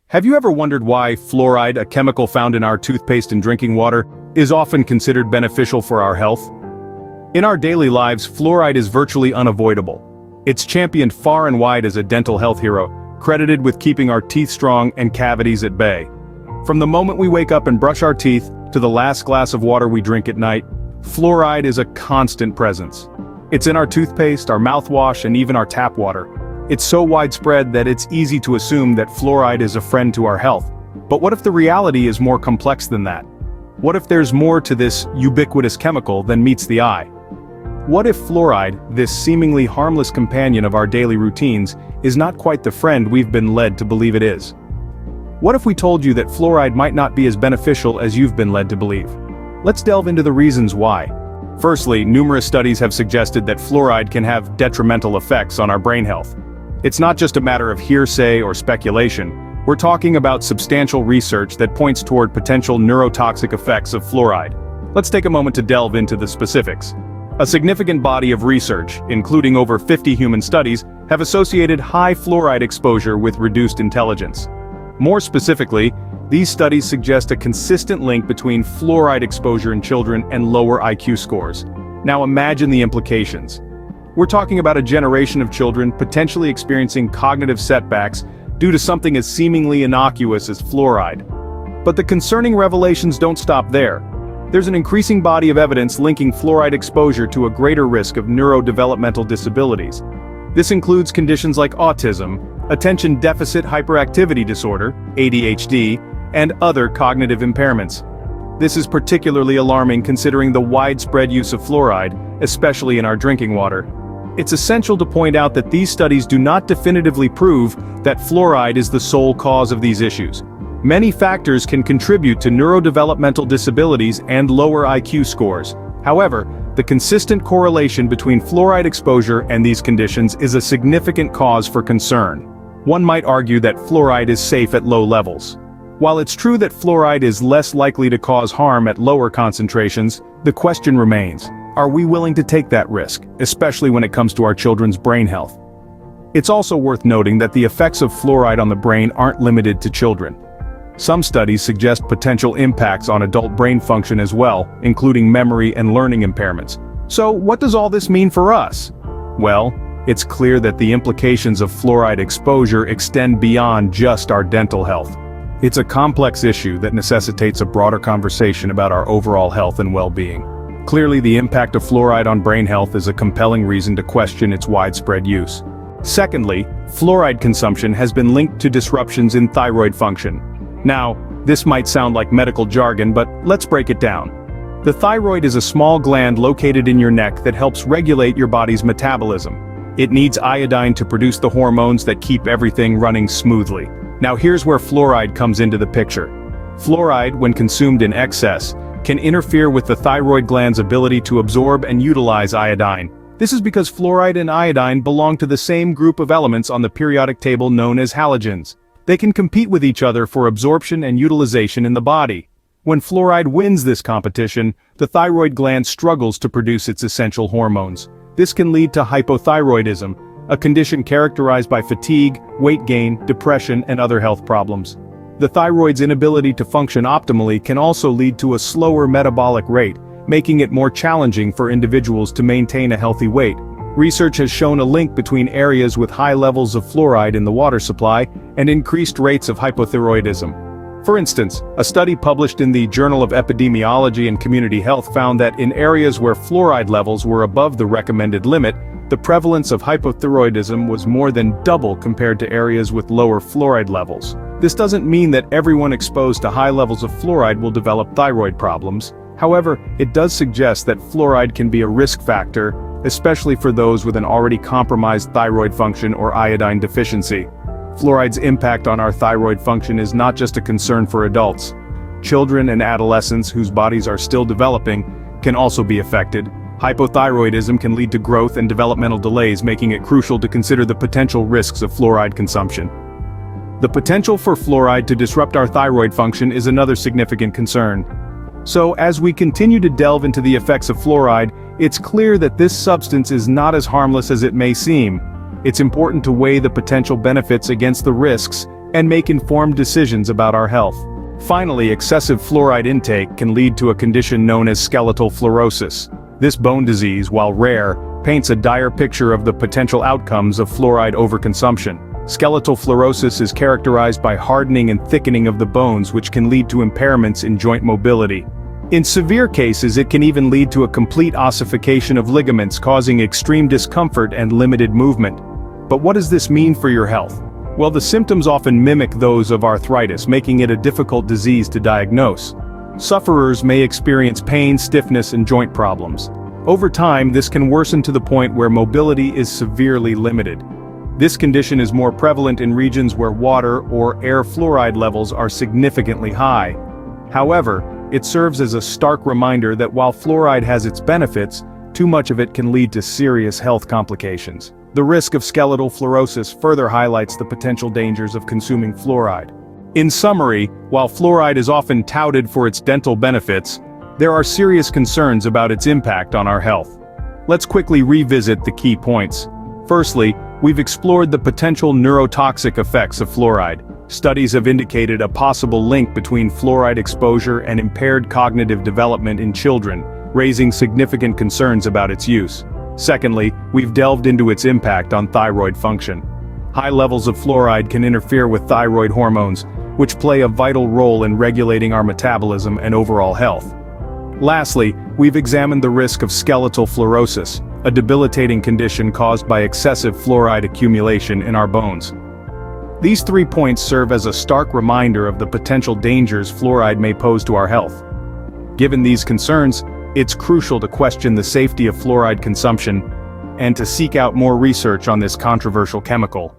Have you ever wondered why fluoride, a chemical found in our toothpaste and drinking water, is often considered beneficial for our health? In our daily lives, fluoride is virtually unavoidable. It's championed far and wide as a dental health hero, credited with keeping our teeth strong and cavities at bay. From the moment we wake up and brush our teeth, to the last glass of water we drink at night, fluoride is a constant presence. It's in our toothpaste, our mouthwash, and even our tap water. It's so widespread that it's easy to assume that fluoride is a friend to our health. But what if the reality is more complex than that? What if there's more to this ubiquitous chemical than meets the eye? What if fluoride, this seemingly harmless companion of our daily routines, is not quite the friend we've been led to believe it is? What if we told you that fluoride might not be as beneficial as you've been led to believe? Let's delve into the reasons why. Firstly, numerous studies have suggested that fluoride can have detrimental effects on our brain health. It's not just a matter of hearsay or speculation. We're talking about substantial research that points toward potential neurotoxic effects of fluoride. Let's take a moment to delve into the specifics. A significant body of research, including over 50 human studies, have associated high fluoride exposure with reduced intelligence. More specifically, these studies suggest a consistent link between fluoride exposure in children and lower IQ scores. Now imagine the implications. We're talking about a generation of children potentially experiencing cognitive setbacks due to something as seemingly innocuous as fluoride. But the concerning revelations don't stop there. There's an increasing body of evidence linking fluoride exposure to a greater risk of neurodevelopmental disabilities. This includes conditions like autism, attention deficit hyperactivity disorder, ADHD, and other cognitive impairments. This is particularly alarming considering the widespread use of fluoride, especially in our drinking water. It's essential to point out that these studies do not definitively prove that fluoride is the sole cause of these issues. Many factors can contribute to neurodevelopmental disabilities and lower IQ scores. However, the consistent correlation between fluoride exposure and these conditions is a significant cause for concern. One might argue that fluoride is safe at low levels. While it's true that fluoride is less likely to cause harm at lower concentrations, the question remains, are we willing to take that risk, especially when it comes to our children's brain health? It's also worth noting that the effects of fluoride on the brain aren't limited to children. Some studies suggest potential impacts on adult brain function as well, including memory and learning impairments. So what does all this mean for us? Well, it's clear that the implications of fluoride exposure extend beyond just our dental health. It's a complex issue that necessitates a broader conversation about our overall health and well-being. Clearly, the impact of fluoride on brain health is a compelling reason to question its widespread use. Secondly, fluoride consumption has been linked to disruptions in thyroid function. Now, this might sound like medical jargon, but let's break it down. The thyroid is a small gland located in your neck that helps regulate your body's metabolism. It needs iodine to produce the hormones that keep everything running smoothly. Now here's where fluoride comes into the picture. Fluoride, when consumed in excess, can interfere with the thyroid gland's ability to absorb and utilize iodine. This is because fluoride and iodine belong to the same group of elements on the periodic table known as halogens. They can compete with each other for absorption and utilization in the body. When fluoride wins this competition, the thyroid gland struggles to produce its essential hormones. This can lead to hypothyroidism, a condition characterized by fatigue, weight gain, depression, and other health problems. The thyroid's inability to function optimally can also lead to a slower metabolic rate, making it more challenging for individuals to maintain a healthy weight. Research has shown a link between areas with high levels of fluoride in the water supply and increased rates of hypothyroidism. For instance, a study published in the Journal of Epidemiology and Community Health found that in areas where fluoride levels were above the recommended limit, the prevalence of hypothyroidism was more than double compared to areas with lower fluoride levels. This doesn't mean that everyone exposed to high levels of fluoride will develop thyroid problems. However, it does suggest that fluoride can be a risk factor, especially for those with an already compromised thyroid function or iodine deficiency. Fluoride's impact on our thyroid function is not just a concern for adults. Children and adolescents whose bodies are still developing can also be affected. Hypothyroidism can lead to growth and developmental delays, making it crucial to consider the potential risks of fluoride consumption. The potential for fluoride to disrupt our thyroid function is another significant concern. So, as we continue to delve into the effects of fluoride, it's clear that this substance is not as harmless as it may seem. It's important to weigh the potential benefits against the risks and make informed decisions about our health. Finally, excessive fluoride intake can lead to a condition known as skeletal fluorosis. This bone disease, while rare, paints a dire picture of the potential outcomes of fluoride overconsumption. Skeletal fluorosis is characterized by hardening and thickening of the bones, which can lead to impairments in joint mobility. In severe cases, it can even lead to a complete ossification of ligaments, causing extreme discomfort and limited movement. But what does this mean for your health? Well, the symptoms often mimic those of arthritis, making it a difficult disease to diagnose. Sufferers may experience pain, stiffness, and joint problems. Over time, this can worsen to the point where mobility is severely limited. This condition is more prevalent in regions where water or air fluoride levels are significantly high. However, it serves as a stark reminder that while fluoride has its benefits, too much of it can lead to serious health complications. The risk of skeletal fluorosis further highlights the potential dangers of consuming fluoride. In summary, while fluoride is often touted for its dental benefits, there are serious concerns about its impact on our health. Let's quickly revisit the key points. Firstly, we've explored the potential neurotoxic effects of fluoride. Studies have indicated a possible link between fluoride exposure and impaired cognitive development in children, raising significant concerns about its use. Secondly, we've delved into its impact on thyroid function. High levels of fluoride can interfere with thyroid hormones, which play a vital role in regulating our metabolism and overall health. Lastly, we've examined the risk of skeletal fluorosis, a debilitating condition caused by excessive fluoride accumulation in our bones. These 3 points serve as a stark reminder of the potential dangers fluoride may pose to our health. Given these concerns, it's crucial to question the safety of fluoride consumption and to seek out more research on this controversial chemical.